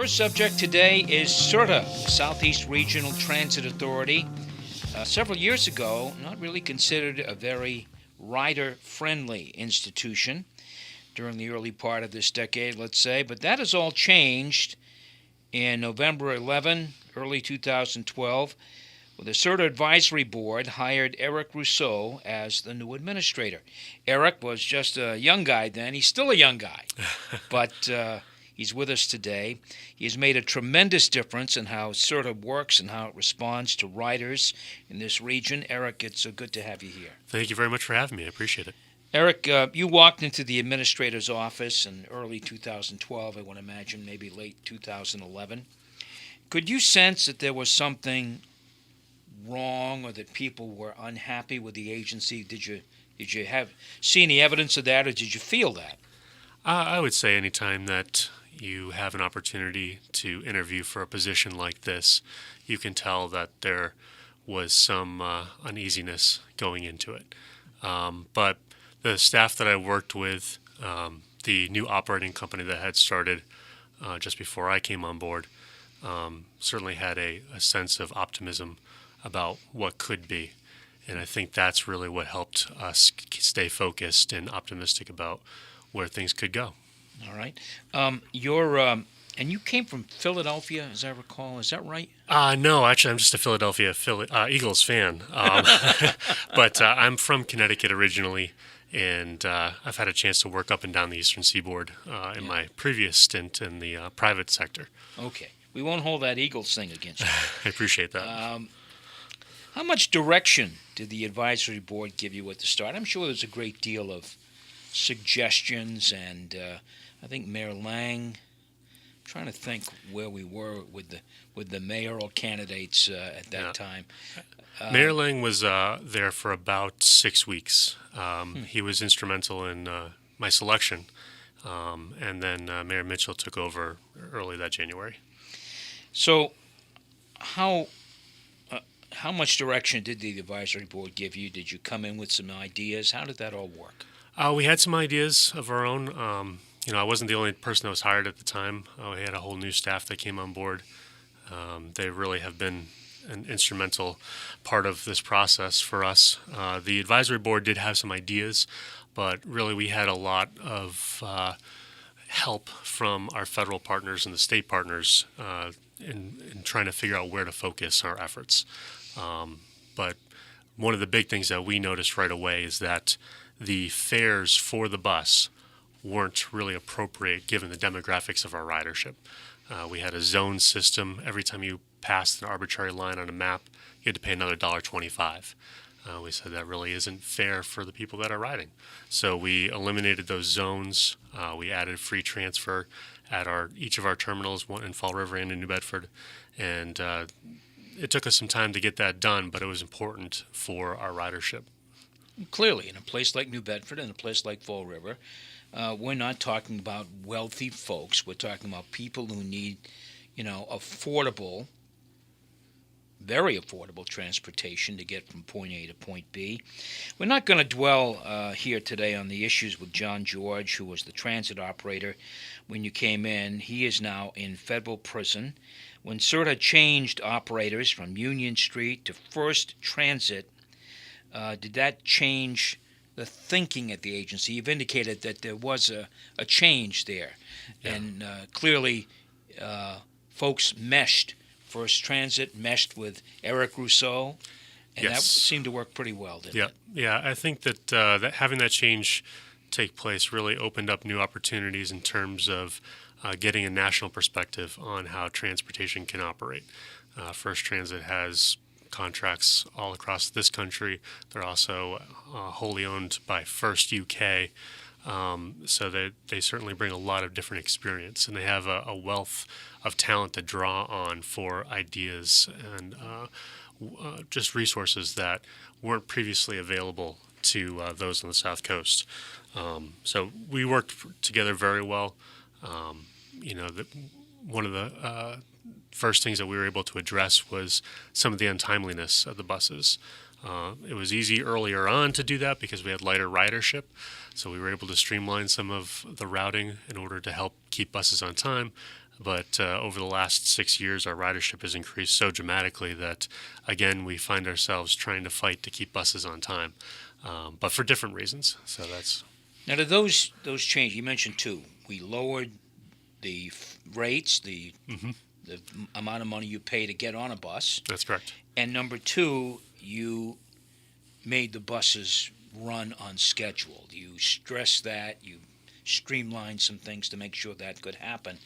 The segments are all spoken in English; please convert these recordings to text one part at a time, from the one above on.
First subject today is SRTA, Southeast Regional Transit Authority. Several years ago, not really considered a very rider-friendly institution during the early part of this decade, let's say, but that has all changed in November 11, early 2012, when the SRTA Advisory Board hired Erik Rousseau as the new administrator. Erik was just a young guy then. He's still a young guy, but he's with us today. He has made a tremendous difference in how SRTA works and how it responds to riders in this region. Erik, it's good to have you here. Thank you very much for having me. I appreciate it. Erik, you walked into the administrator's office in early 2012, I would imagine, maybe late 2011. Could you sense that there was something wrong or that people were unhappy with the agency? Did you see any evidence of that, or did you feel that? I would say anytime that you have an opportunity to interview for a position like this, you can tell that there was some uneasiness going into it. But the staff that I worked with, the new operating company that had started just before I came on board, certainly had a sense of optimism about what could be. And I think that's really what helped us stay focused and optimistic about where things could go. All right. And you came from Philadelphia, as I recall. Is that right? No, actually, I'm just a Philadelphia Eagles fan. But I'm from Connecticut originally, and I've had a chance to work up and down the Eastern Seaboard in my previous stint in the private sector. Okay. We won't hold that Eagles thing against you. I appreciate that. How much direction did the advisory board give you at the start? I'm sure there's a great deal of suggestions, and I think Mayor Lang. I'm trying to think where we were with the mayoral candidates at that time. Mayor Lang was there for about 6 weeks. He was instrumental in my selection, and then Mayor Mitchell took over early that January. So, how much direction did the advisory board give you? Did you come in with some ideas? How did that all work? We had some ideas of our own. I wasn't the only person that was hired at the time. We had a whole new staff that came on board. They really have been an instrumental part of this process for us. The advisory board did have some ideas, but really we had a lot of help from our federal partners and the state partners in trying to figure out where to focus our efforts. But one of the big things that we noticed right away is that the fares for the bus weren't really appropriate given the demographics of our ridership. We had a zone system. Every time you passed an arbitrary line on a map, you had to pay another $1.25. We said that really isn't fair for the people that are riding. So we eliminated those zones. We added free transfer at each of our terminals, one in Fall River and in New Bedford. And it took us some time to get that done, but it was important for our ridership. Clearly, in a place like New Bedford and a place like Fall River, we're not talking about wealthy folks. We're talking about people who need, affordable, very affordable transportation to get from point A to point B. We're not going to dwell here today on the issues with John George, who was the transit operator when you came in. He is now in federal prison. When SRTA changed operators from Union Street to First Transit, did that change the thinking at the agency? You've indicated that there was a change there, and clearly folks meshed. First Transit meshed with Erik Rousseau, and that seemed to work pretty well, didn't it? Yeah. I think that having that change take place really opened up new opportunities in terms of getting a national perspective on how transportation can operate. First Transit has contracts all across this country. They're also wholly owned by First UK, so they certainly bring a lot of different experience, and they have a wealth of talent to draw on for ideas and just resources that weren't previously available to those on the South Coast. So we worked together very well. One of the first things that we were able to address was some of the untimeliness of the buses. It was easy earlier on to do that because we had lighter ridership, so we were able to streamline some of the routing in order to help keep buses on time. But over the last 6 years, our ridership has increased so dramatically that, again, we find ourselves trying to fight to keep buses on time, but for different reasons. So that's... Now, do those change? You mentioned two. We lowered the rates, the amount of money you pay to get on a bus. That's correct. And number two, you made the buses run on schedule. You stressed that. You streamlined some things to make sure that could happen.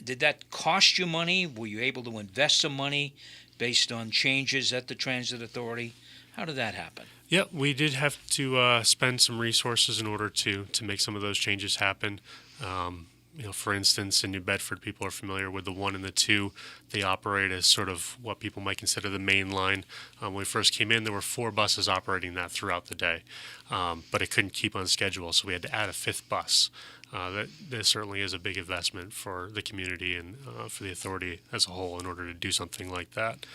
Did that cost you money? Were you able to invest some money based on changes at the Transit Authority? How did that happen? Yeah, we did have to spend some resources in order to make some of those changes happen. For instance, in New Bedford, people are familiar with the 1 and the 2. They operate as sort of what people might consider the main line. When we first came in, there were 4 buses operating that throughout the day, but it couldn't keep on schedule, so we had to add a 5th bus. That certainly is a big investment for the community and for the authority as a whole in order to do something like that.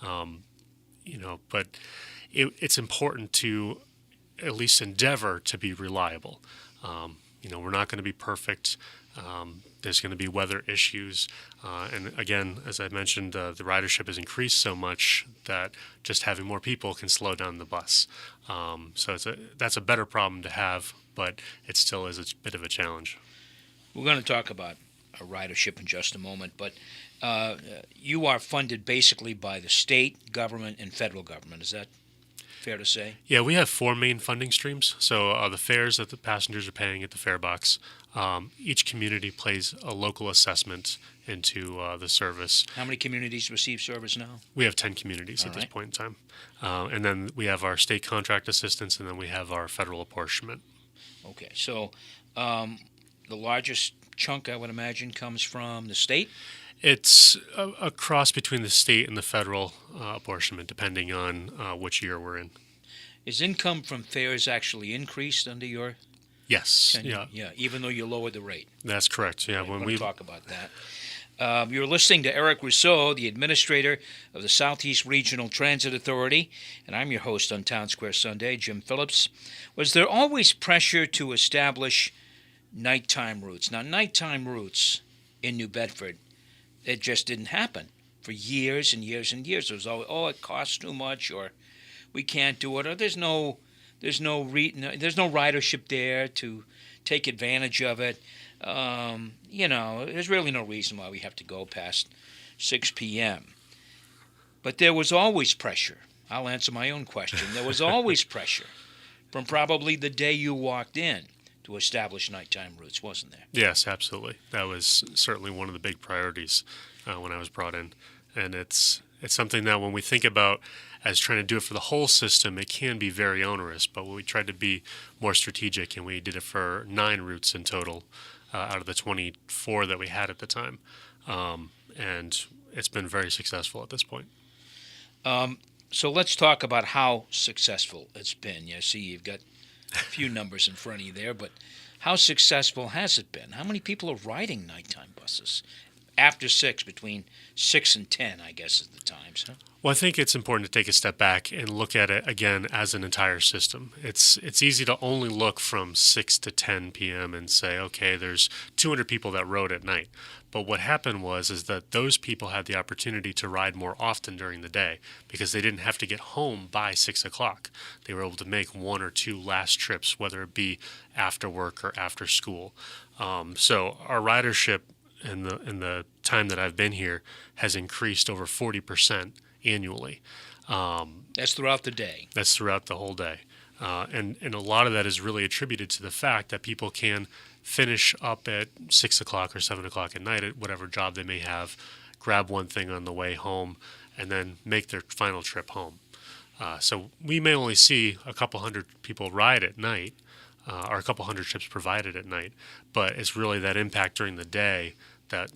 But it's important to at least endeavor to be reliable. We're not going to be perfect. There's going to be weather issues. And again, as I mentioned, the ridership has increased so much that just having more people can slow down the bus. So that's a better problem to have, but it still is a bit of a challenge. We're going to talk about ridership in just a moment, but you are funded basically by the state government and federal government. Is that fair to say? Yeah, we have 4 main funding streams. So the fares that the passengers are paying at the fare box. Each community pays a local assessment into the service. How many communities receive service now? We have 10 communities at this point in time. And then we have our state contract assistance, and then we have our federal apportionment. Okay, so the largest chunk, I would imagine, comes from the state? It's a cross between the state and the federal apportionment, depending on which year we're in. Is income from fares actually increased under your Yes. tenure? Yeah, even though you lowered the rate. That's correct. Yeah, When we talk about that. You're listening to Erik Rousseau, the Administrator of the Southeast Regional Transit Authority, and I'm your host on Townsquare Sunday, Jim Phillips. Was there always pressure to establish nighttime routes? Now, nighttime routes in New Bedford, it just didn't happen for years and years and years. It was always, it costs too much, or we can't do it, or there's no ridership there to take advantage of it. There's really no reason why we have to go past 6 p.m. But there was always pressure. I'll answer my own question. There was always pressure from probably the day you walked in to establish nighttime routes, wasn't there? Yes, absolutely. That was certainly one of the big priorities when I was brought in. And it's something that when we think about as trying to do it for the whole system, it can be very onerous. But we tried to be more strategic, and we did it for 9 routes in total out of the 24 that we had at the time. And it's been very successful at this point. So let's talk about how successful it's been. You see, you've got a few numbers in front of you there, but how successful has it been? How many people are riding nighttime buses after 6, between 6 and 10, I guess, is the times, huh? Well, I think it's important to take a step back and look at it again as an entire system. It's easy to only look from 6 to 10 p.m. and say, okay, there's 200 people that rode at night. But what happened is that those people had the opportunity to ride more often during the day because they didn't have to get home by 6 o'clock. They were able to make 1 or 2 last trips, whether it be after work or after school. So our ridership in the time that I've been here has increased over 40% annually. That's throughout the day. That's throughout the whole day. And a lot of that is really attributed to the fact that people can finish up at 6 o'clock or 7 o'clock at night at whatever job they may have, grab one thing on the way home, and then make their final trip home. So we may only see a couple hundred people ride at night, or a couple hundred trips provided at night, but it's really that impact during the day that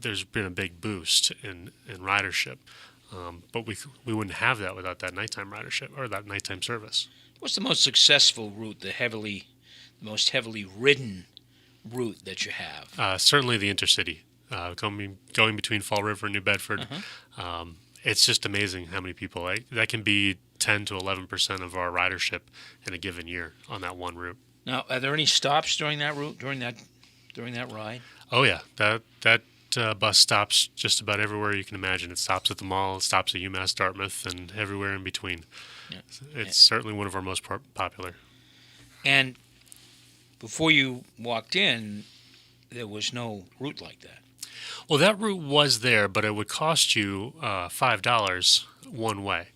there's been a big boost in ridership. But we wouldn't have that without that nighttime ridership or that nighttime service. What's the most successful route, the most heavily ridden route that you have? Certainly the intercity, going between Fall River and New Bedford. It's just amazing how many people. That can be 10 to 11% of our ridership in a given year on that one route. Now, are there any stops during that route, during that ride? Oh yeah, that bus stops just about everywhere you can imagine. It stops at the mall, it stops at UMass Dartmouth, and everywhere in between. Yeah. It's certainly one of our most popular. And before you walked in, there was no route like that. Well, that route was there, but it would cost you $5 one way.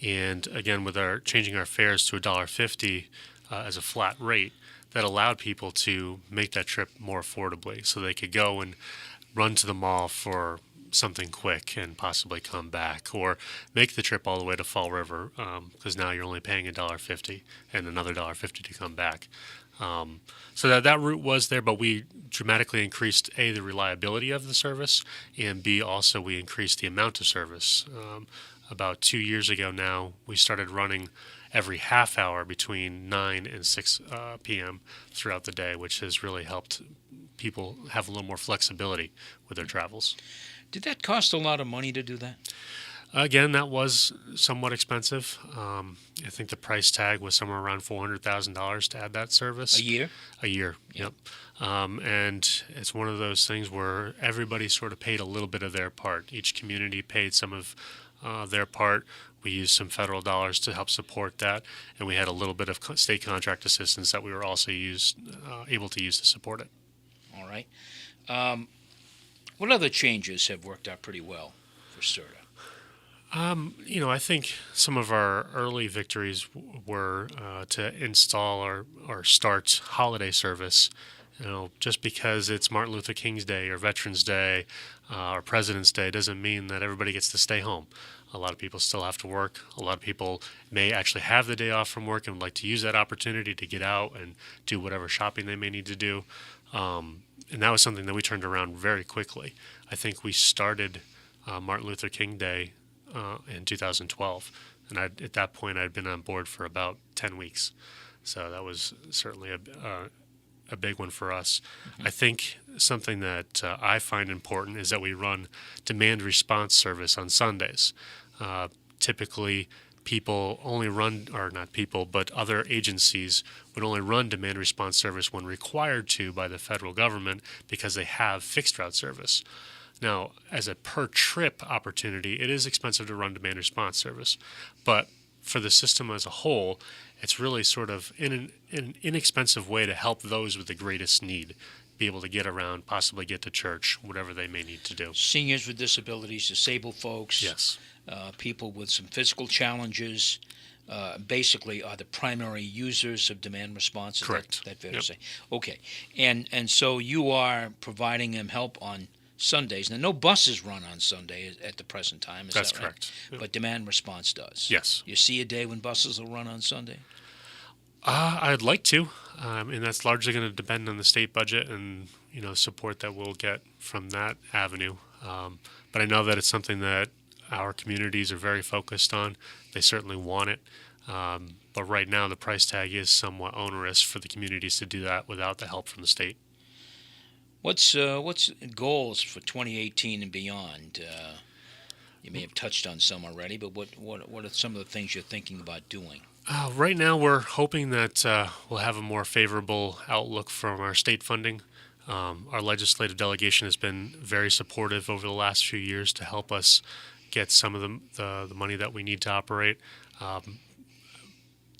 And again, with our changing our fares to $1.50 as a flat rate, that allowed people to make that trip more affordably, so they could go and run to the mall for something quick and possibly come back, or make the trip all the way to Fall River, because now you're only paying $1.50 and another $1.50 to come back. So that route was there, but we dramatically increased A, the reliability of the service, and B, also we increased the amount of service. About 2 years ago now, we started running every half hour between 9 and 6 p.m. throughout the day, which has really helped people have a little more flexibility with their travels. Did that cost a lot of money to do that? Again, that was somewhat expensive. I think the price tag was somewhere around $400,000 to add that service. A year? A year, yep. And it's one of those things where everybody sort of paid a little bit of their part. Each community paid some of their part. We used some federal dollars to help support that, and we had a little bit of state contract assistance that we were also able to use to support it. All right. What other changes have worked out pretty well for SERTA? I think some of our early victories were to install or start holiday service. Just because it's Martin Luther King's Day or Veterans Day or President's Day doesn't mean that everybody gets to stay home. A lot of people still have to work. A lot of people may actually have the day off from work and would like to use that opportunity to get out and do whatever shopping they may need to do. And that was something that we turned around very quickly. I think we started Martin Luther King Day in 2012, and at that point I'd been on board for about 10 weeks, so that was certainly a big one for us. Mm-hmm. I think something that I find important is that we run demand response service on Sundays. Typically people only run, or not people, but other agencies would only run demand response service when required to by the federal government because they have fixed route service. Now, as a per-trip opportunity, it is expensive to run demand response service, but for the system as a whole, it's really sort of an inexpensive way to help those with the greatest need be able to get around, possibly get to church, whatever they may need to do. Seniors with disabilities, disabled folks, yes, people with some physical challenges, basically are the primary users of demand response. Correct. That fair to say? Okay, and so you are providing them help on Sundays. Now, no buses run on Sunday at the present time. That's that right? correct. Yep. But demand response does. Yes. You see a day when buses will run on Sunday? I'd like to, and that's largely going to depend on the state budget and support that we'll get from that avenue. But I know that it's something that our communities are very focused on. They certainly want it. But right now, the price tag is somewhat onerous for the communities to do that without the help from the state. What's goals for 2018 and beyond? You may have touched on some already, but what are some of the things you're thinking about doing? Right now, we're hoping that we'll have a more favorable outlook from our state funding. Our legislative delegation has been very supportive over the last few years to help us get some of the money that we need to operate.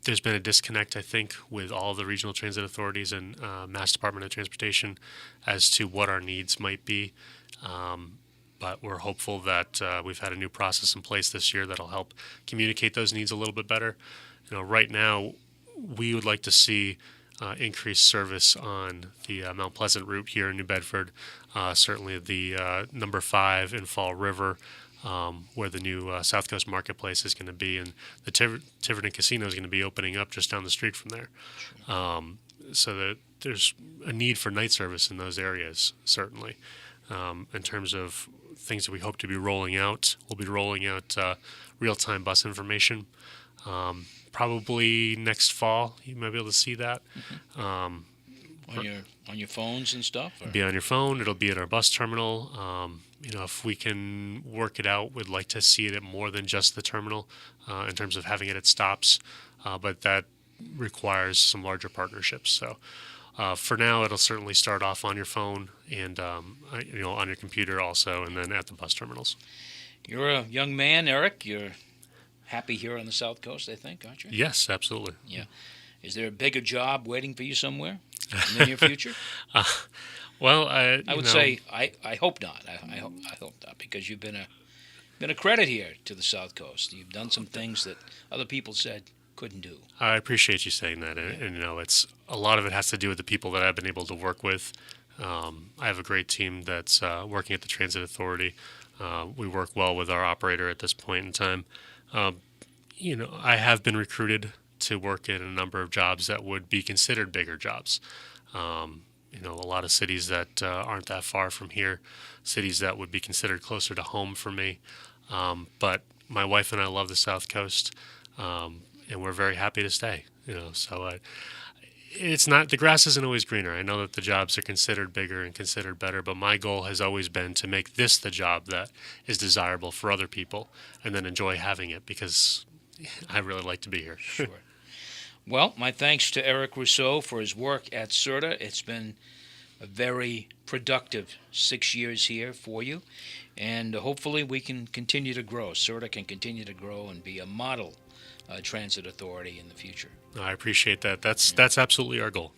There's been a disconnect, I think, with all the regional transit authorities and Mass Department of Transportation as to what our needs might be. But we're hopeful that we've had a new process in place this year that'll help communicate those needs a little bit better. Right now, we would like to see increased service on the Mount Pleasant route here in New Bedford, certainly the number 5 in Fall River, where the new South Coast Marketplace is going to be, and the Tiverton Casino is going to be opening up just down the street from there. So that there's a need for night service in those areas, certainly. In terms of things that we hope to be rolling out, we'll be rolling out real-time bus information. Probably next fall, you might be able to see that. Mm-hmm. On your phones and stuff? Or? Be on your phone. It'll be at our bus terminal. If we can work it out, we'd like to see it at more than just the terminal in terms of having it at stops. But that requires some larger partnerships. So For now, it'll certainly start off on your phone and on your computer also, and then at the bus terminals. You're a young man, Eric. You're happy here on the South Coast, I think, aren't you? Yes, absolutely. Yeah. Is there a bigger job waiting for you somewhere in the near future? Well, I would say I hope not. I hope not, because you've been a credit here to the South Coast. You've done some things that other people said couldn't do. I appreciate you saying that, and it's a lot of it has to do with the people that I've been able to work with. I have a great team that's working at the Transit Authority. We work well with our operator at this point in time. I have been recruited to work in a number of jobs that would be considered bigger jobs. A lot of cities that aren't that far from here, cities that would be considered closer to home for me. But my wife and I love the South Coast, and we're very happy to stay. It's not, the grass isn't always greener. I know that the jobs are considered bigger and considered better, but my goal has always been to make this the job that is desirable for other people, and then enjoy having it because I really like to be here. Sure. Well, my thanks to Erik Rousseau for his work at CERTA. It's been a very productive 6 years here for you, and hopefully we can continue to grow. CERTA can continue to grow and be a model transit authority in the future. I appreciate that. That's absolutely our goal.